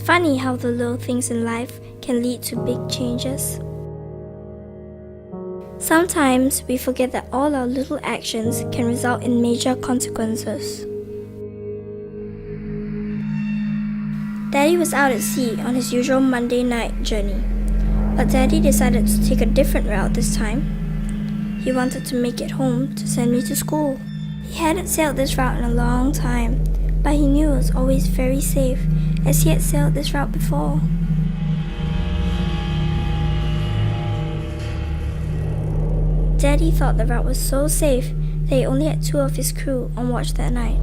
Funny how the little things in life can lead to big changes. Sometimes we forget that all our little actions can result in major consequences. Daddy was out at sea on his usual Monday night journey, but Daddy decided to take a different route this time. He wanted to make it home to send me to school. He hadn't sailed this route in a long time, but he knew it was always very safe as he had sailed this route before. Daddy thought the route was so safe that he only had 2 of his crew on watch that night.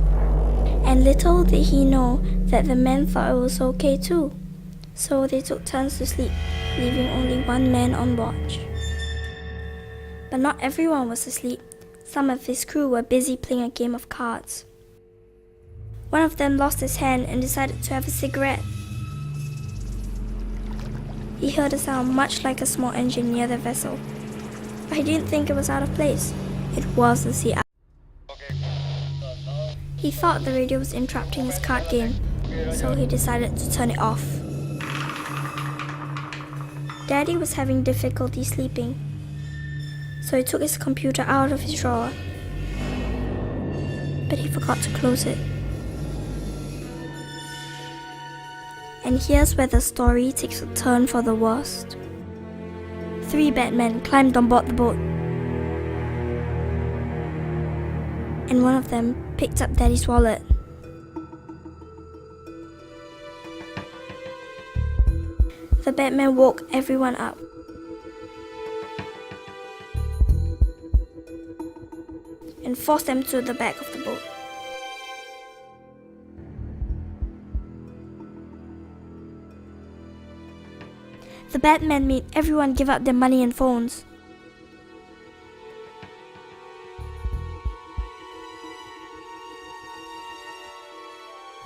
And little did he know that the men thought it was okay too. So they took turns to sleep, leaving only 1 man on watch. But not everyone was asleep. Some of his crew were busy playing a game of cards. One of them lost his hand and decided to have a cigarette. He heard a sound much like a small engine near the vessel, but he didn't think it was out of place. It was the sea. He thought the radio was interrupting his card game, so he decided to turn it off. Daddy was having difficulty sleeping, so he took his computer out of his drawer, but he forgot to close it. And here's where the story takes a turn for the worst. 3 bad men climbed on board the boat, and one of them picked up Daddy's wallet. The bad man woke everyone up. And forced them to the back of the boat. The bad man made everyone give up their money and phones.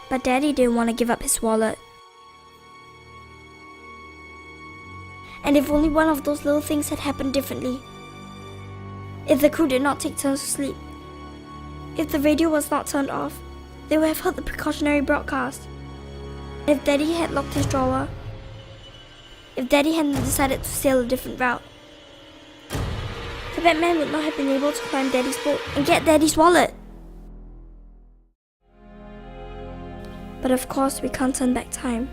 But Daddy didn't want to give up his wallet. And if only one of those little things had happened differently. If the crew did not take turns to sleep. If the radio was not turned off, they would have heard the precautionary broadcast. If Daddy had locked his drawer. If Daddy hadn't decided to sail a different route. The bad man would not have been able to climb Daddy's boat and get Daddy's wallet. But of course we can't turn back time,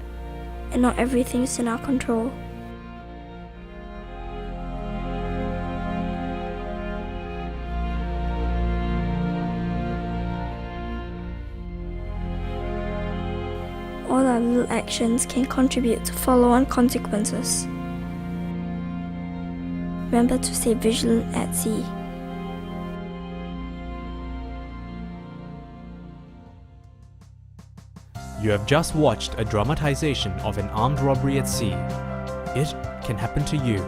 and not everything is in our control. All our little actions can contribute to follow-on consequences. Remember to stay vigilant at sea. You have just watched a dramatization of an armed robbery at sea. It can happen to you.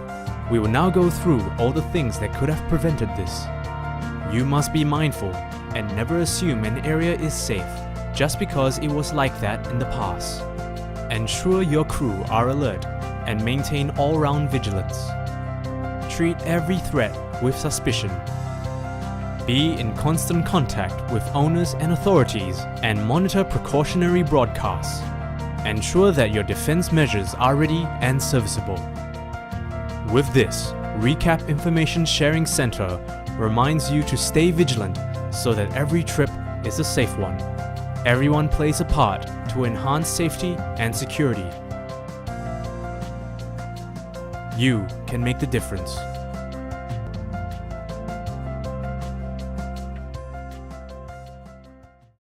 We will now go through all the things that could have prevented this. You must be mindful and never assume an area is safe just because it was like that in the past. Ensure your crew are alert and maintain all-round vigilance. Treat every threat with suspicion. Be in constant contact with owners and authorities and monitor precautionary broadcasts. Ensure that your defense measures are ready and serviceable. With this, ReCAAP Information Sharing Center reminds you to stay vigilant so that every trip is a safe one. Everyone plays a part to enhance safety and security. You can make the difference.